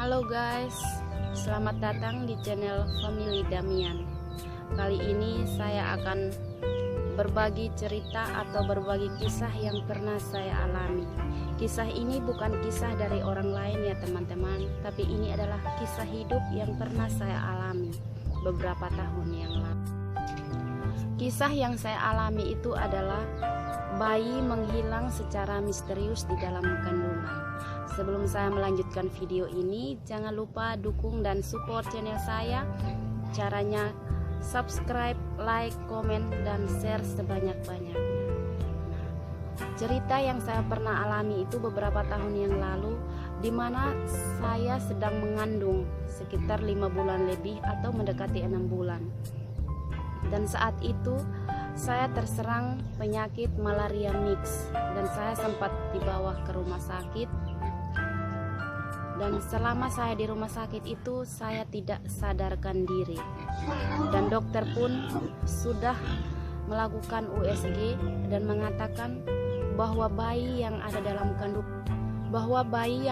Halo guys, selamat datang di channel Family Damian. Kali ini saya akan berbagi cerita atau berbagi kisah yang pernah saya alami. Kisah ini bukan kisah dari orang lain ya teman-teman, tapi ini adalah kisah hidup yang pernah saya alami beberapa tahun yang lalu. Kisah yang saya alami itu adalah bayi menghilang secara misterius di dalam kandungan. Sebelum saya melanjutkan video ini, jangan lupa dukung dan support channel saya. Caranya subscribe, like, komen, dan share sebanyak-banyaknya. Cerita yang saya pernah alami itu beberapa tahun yang lalu, di mana saya sedang mengandung sekitar 5 bulan lebih atau mendekati 6 bulan. Dan saat itu saya terserang penyakit malaria mix dan saya sempat dibawa ke rumah sakit. Dan selama saya di rumah sakit itu saya tidak sadarkan diri. Dan dokter pun sudah melakukan USG dan mengatakan bahwa bayi yang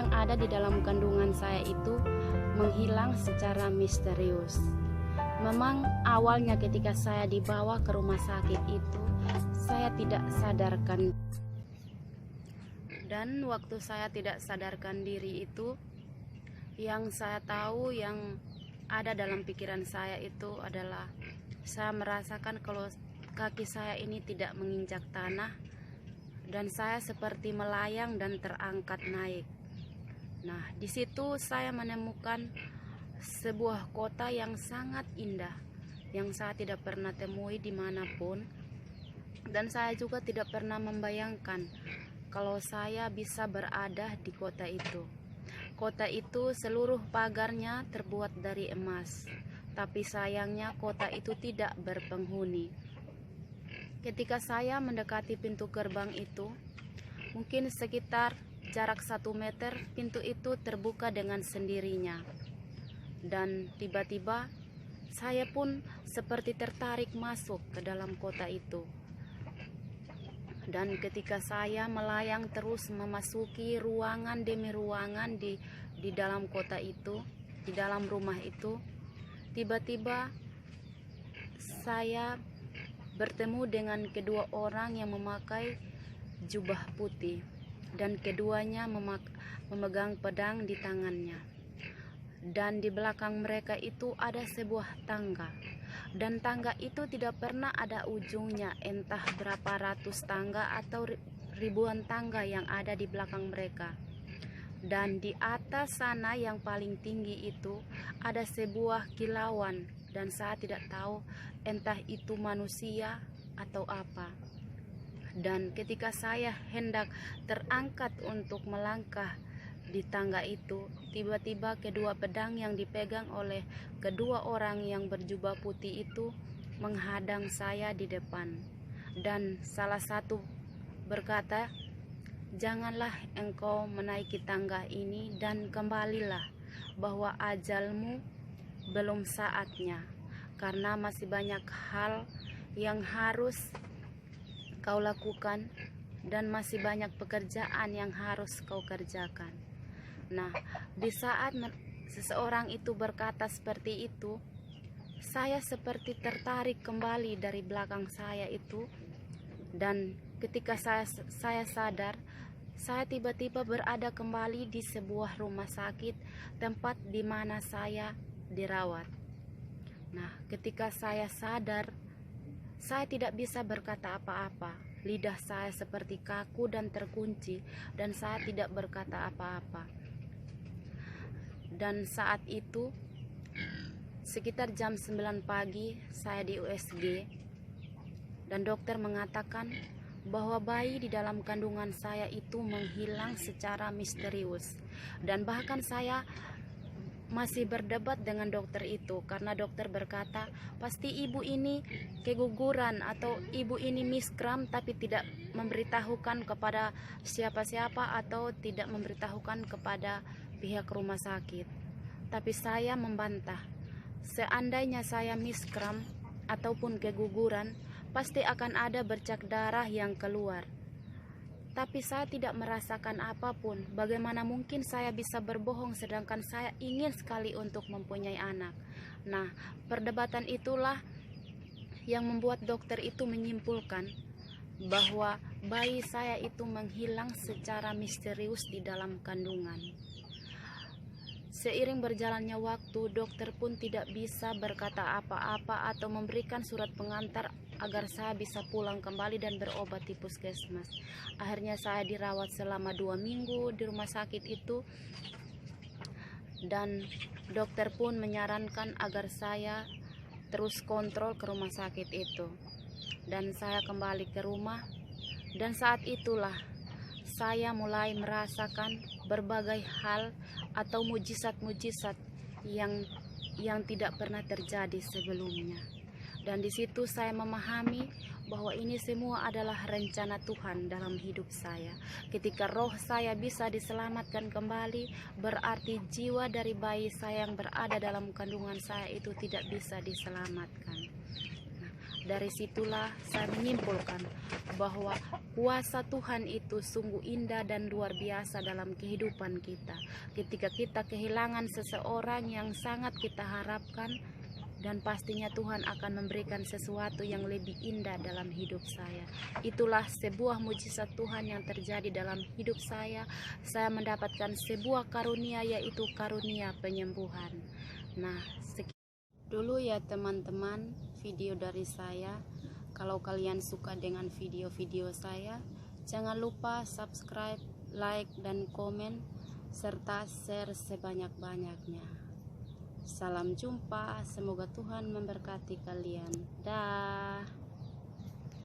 ada di dalam kandungan saya itu menghilang secara misterius. Memang awalnya ketika saya dibawa ke rumah sakit itu saya tidak sadarkan. Dan waktu saya tidak sadarkan diri itu, yang saya tahu yang ada dalam pikiran saya itu adalah saya merasakan kalau kaki saya ini tidak menginjak tanah dan saya seperti melayang dan terangkat naik. Nah, di situ saya menemukan sebuah kota yang sangat indah yang saya tidak pernah temui dimanapun, dan saya juga tidak pernah membayangkan kalau saya bisa berada di kota itu. Kota itu seluruh pagarnya terbuat dari emas, tapi sayangnya kota itu tidak berpenghuni. Ketika saya mendekati pintu gerbang itu, mungkin sekitar jarak 1 meter, pintu itu terbuka dengan sendirinya. Dan tiba-tiba saya pun seperti tertarik masuk ke dalam kota itu. Dan ketika saya melayang terus memasuki ruangan demi ruangan di dalam kota itu, di dalam rumah itu, tiba-tiba saya bertemu dengan kedua orang yang memakai jubah putih dan keduanya memegang pedang di tangannya. Dan di belakang mereka itu ada sebuah tangga. Dan tangga itu tidak pernah ada ujungnya, entah berapa ratus tangga atau ribuan tangga yang ada di belakang mereka. Dan di atas sana yang paling tinggi itu ada sebuah kilauan, dan saya tidak tahu entah itu manusia atau apa. Dan ketika saya hendak terangkat untuk melangkah di tangga itu, tiba-tiba kedua pedang yang dipegang oleh kedua orang yang berjubah putih itu menghadang saya di depan. Dan salah satu berkata, "Janganlah engkau menaiki tangga ini dan kembalilah, bahwa ajalmu belum saatnya, karena masih banyak hal yang harus kau lakukan dan masih banyak pekerjaan yang harus kau kerjakan." Nah, di saat seseorang itu berkata seperti itu, saya seperti tertarik kembali dari belakang saya itu. Dan ketika saya sadar, saya tiba-tiba berada kembali di sebuah rumah sakit, tempat di mana saya dirawat. Nah, ketika saya sadar, saya tidak bisa berkata apa-apa. Lidah saya seperti kaku dan terkunci, dan saya tidak berkata apa-apa. Dan saat itu sekitar jam 9 pagi saya di USG, dan dokter mengatakan bahwa bayi di dalam kandungan saya itu menghilang secara misterius. Dan bahkan saya masih berdebat dengan dokter itu, karena dokter berkata pasti ibu ini keguguran atau ibu ini miskram, tapi tidak memberitahukan kepada siapa-siapa atau tidak memberitahukan kepada pihak rumah sakit. Tapi saya membantah, seandainya saya miskram ataupun keguguran, pasti akan ada bercak darah yang keluar. Tapi saya tidak merasakan apapun. Bagaimana mungkin saya bisa berbohong sedangkan saya ingin sekali untuk mempunyai anak. Nah, perdebatan itulah yang membuat dokter itu menyimpulkan bahwa bayi saya itu menghilang secara misterius di dalam kandungan. Seiring berjalannya waktu, dokter pun tidak bisa berkata apa-apa atau memberikan surat pengantar agar saya bisa pulang kembali dan berobat di puskesmas. Akhirnya saya dirawat selama 2 minggu di rumah sakit itu, dan dokter pun menyarankan agar saya terus kontrol ke rumah sakit itu. Dan saya kembali ke rumah, dan saat itulah saya mulai merasakan berbagai hal atau mujizat-mujizat yang tidak pernah terjadi sebelumnya. Dan di situ saya memahami bahwa ini semua adalah rencana Tuhan dalam hidup saya. Ketika roh saya bisa diselamatkan kembali, berarti jiwa dari bayi saya yang berada dalam kandungan saya itu tidak bisa diselamatkan. Dari situlah saya menyimpulkan bahwa kuasa Tuhan itu sungguh indah dan luar biasa dalam kehidupan kita. Ketika kita kehilangan seseorang yang sangat kita harapkan, dan pastinya Tuhan akan memberikan sesuatu yang lebih indah dalam hidup saya. Itulah sebuah mujizat Tuhan yang terjadi dalam hidup saya. Saya mendapatkan sebuah karunia, yaitu karunia penyembuhan. Nah, dulu ya teman-teman, video dari saya. Kalau kalian suka dengan video-video saya, jangan lupa subscribe, like, dan komen, serta share sebanyak-banyaknya. Salam jumpa, semoga Tuhan memberkati kalian. Dah.